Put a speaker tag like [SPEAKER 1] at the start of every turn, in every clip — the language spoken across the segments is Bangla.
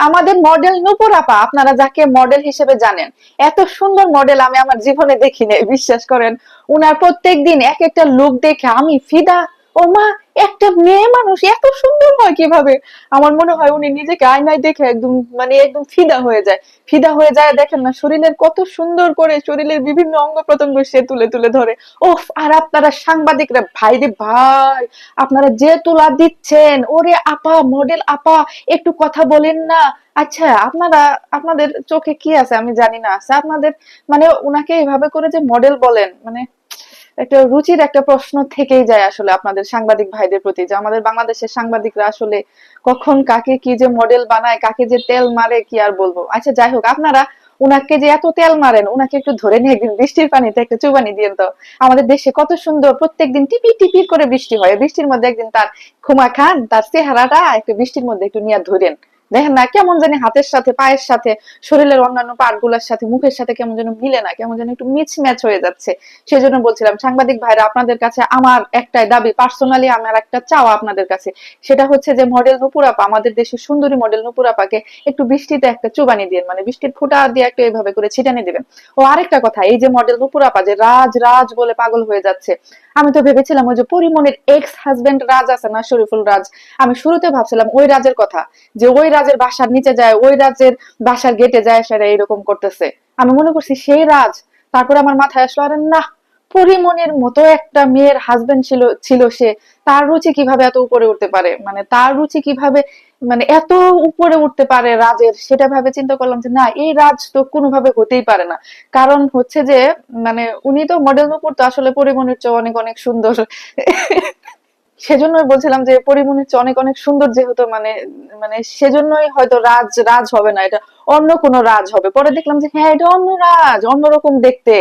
[SPEAKER 1] আমাদের মডেল নূপুর আপা, আপনারা যাকে মডেল হিসেবে জানেন, এত সুন্দর মডেল আমি আমার জীবনে দেখি নাই, বিশ্বাস করেন। উনার প্রত্যেকদিন এক একটা লুক দেখে আমি ফিদা। ও মা, একটা মেয়ে মানুষ এত সুন্দর হয় কিভাবে! আমার মনে হয় উনি নিজেকে আয়নায় দেখে একদম মানে একদম ফিদা হয়ে যায়। ফিদা হয়ে যায়, দেখেন না শরীরের কত সুন্দর করে শরীরের বিভিন্ন অঙ্গ প্রত্যঙ্গ সে তুলে তুলে ধরে। ওফ! আর আপনারা সাংবাদিকরা, ভাই রে ভাই, আপনারা যে তুলা দিচ্ছেন, ওরে আপা, মডেল আপা, একটু কথা বলেন না। আচ্ছা, আপনারা, আপনাদের চোখে কি আছে আমি জানি না, আছে আপনাদের, মানে উনাকে এভাবে করে যে মডেল বলেন, মানে একটা রুচির একটা প্রশ্ন থেকেই যায় আসলে আপনাদের সাংবাদিক ভাইদের প্রতি, যে আমাদের বাংলাদেশের সাংবাদিকরা আসলে কখন কাকে কি যে মডেল বানায়, কাকে যে তেল মারে, কি আর বলবো। আচ্ছা যাই হোক, আপনারা উনাকে যে এত তেল মারেন, উনাকে একটু ধরে নিয়ে একদিন বৃষ্টির পানিতে একটা চুবানি দিয়েন তো। আমাদের দেশে কত সুন্দর প্রত্যেকদিন টিপি টিপি করে বৃষ্টি হয়, বৃষ্টির মধ্যে একদিন তার খুমা খান, তার চেহারাটা একটু বৃষ্টির মধ্যে একটু নিয়ে ধরেন। দেখেন না কেমন জানি হাতের সাথে, পায়ের সাথে, শরীরের অন্যান্য পার্ট গুলার সাথে, মুখের সাথে কেমন যেন মিলে না, কেমন যেন একটু মিচ ম্যাচ হয়ে যাচ্ছে। সেই জন্য বলছিলাম সাংবাদিক ভাইরা, আপনাদের কাছে আমার একটাই দাবি, পার্সোনালি আমার একটা চাওয়া আপনাদের কাছে, সেটা হচ্ছে যে মডেল নূপুর আপা, আমাদের দেশের সুন্দরী মডেল নূপুর আপাকে একটু বৃষ্টিতে একটা চুবানি দিন, মানে বৃষ্টির ফোঁটা দিয়ে একটা এইভাবে করে ছিটানি দিবেন। ও আরেকটা কথা, এই যে মডেল নূপুর আপা যে রাজ রাজ বলে পাগল হয়ে যাচ্ছে, আমি তো ভেবেছিলাম ওই যে পরিমণির এক্স হাজবেন্ড রাজ আছে না, শরীফুল রাজ, আমি শুরুতে ভাবছিলাম ওই রাজের কথা, যে ওই রাজের বাসার নিচে যায়, ওই রাজের বাসার গেটে যায়, সেটা এরকম করতেছে। আমি মনে করছি সেই রাজ। তারপরে আমার মাথায় আসলো, আরে না, পরিমণির মতো একটা মেয়ের হাজবেন্ড ছিল ছিল সে, তার রুচি কিভাবে এত উপরে উঠতে পারে, মানে তার রুচি কিভাবে মানে এত উপরে উঠতে পারে রাজের, সেটা ভাবে চিন্তা করলাম যে না, এই রাজ তো কোনোভাবে হতেই পারে না। কারণ হচ্ছে যে মানে উনি তো মডেল নূপুর তো আসলে পরিমণির চেয়ে অনেক অনেক সুন্দর। সেজন্যই বলছিলাম যে পরিমণির চেয়ে অনেক অনেক সুন্দর যেহেতু, মানে মানে সেজন্যই হয়তো রাজ রাজ হবে না, এটা অন্য কোনো রাজ হবে। পরে দেখলাম যে হ্যাঁ, এটা অন্য রাজ, অন্যরকম দেখতে।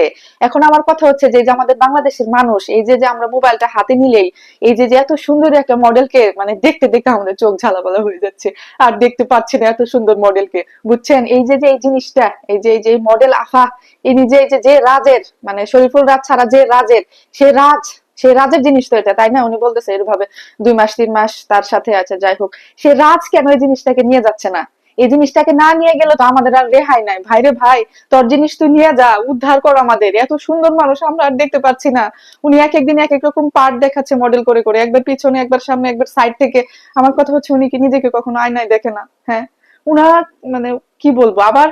[SPEAKER 1] এখন আমার কথা হচ্ছে যে, এই যে আমাদের বাংলাদেশের মানুষ, এই যে যে আমরা মোবাইলটা হাতে নিলেই এই যে যে এত সুন্দর একটা মডেলকে মানে দেখতে দেখতে আমাদের চোখ ঝালাপালা হয়ে যাচ্ছে, আর দেখতে পাচ্ছি না এত সুন্দর মডেলকে, বুঝছেন? এই যে যে এই জিনিসটা, এই যে মডেল আফা, ইনি যে এই যে যে রাজের, মানে শরীফুল রাজ ছাড়া যে রাজের, সে রাজ, সে রাজের জিনিস তো এটা, তাই না? উনি বলতেছে এভাবে 2 মাস 3 মাস তার সাথে আছে, যাই হোক, সে রাজ কেন এই জিনিসটাকে নিয়ে যাচ্ছে না? এই জিনিসটাকে না নিয়ে গেলে তো আমাদের আর রেহাই নাই। ভাইরে ভাই, তোর জিনিস তুই নিয়ে যা, উদ্ধার কর আমাদের, এত সুন্দর মানুষ আমরা আর দেখতে পাচ্ছি না। উনি এক একদিন এক এক রকম পার্ট দেখাচ্ছে মডেল করে করে, একবার পিছনে, একবার সামনে, একবার সাইড থেকে। আমার কথা হচ্ছে উনি কি নিজেকে কখনো আয়নায় দেখে না? হ্যাঁ, উনার মানে কি বলবো আবার,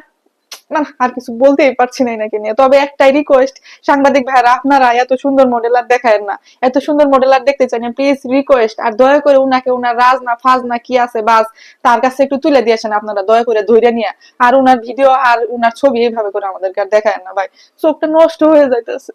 [SPEAKER 1] না আর কিছু বলতেই পারছি না এনাকে নিয়ে। তবে একটাই রিকোয়েস্ট, সাংবাদিক ভাইরা, আপনারা এত সুন্দর মডেল আর দেখায়েন না, এত সুন্দর মডেল আর দেখতে চাই না, প্লিজ রিকোয়েস্ট। আর দয়া করে উনাকে উনার রাজ না ফাজ না কি আছে বাস, তার কাছে একটু তুলে দিয়েছেন আপনারা, দয়া করে ধৈর্য নিয়ে। আর উনার ভিডিও আর উনার ছবি এইভাবে করে আমাদেরকে আর দেখায়েন না ভাই, চোখটা নষ্ট হয়ে যাইতেছে।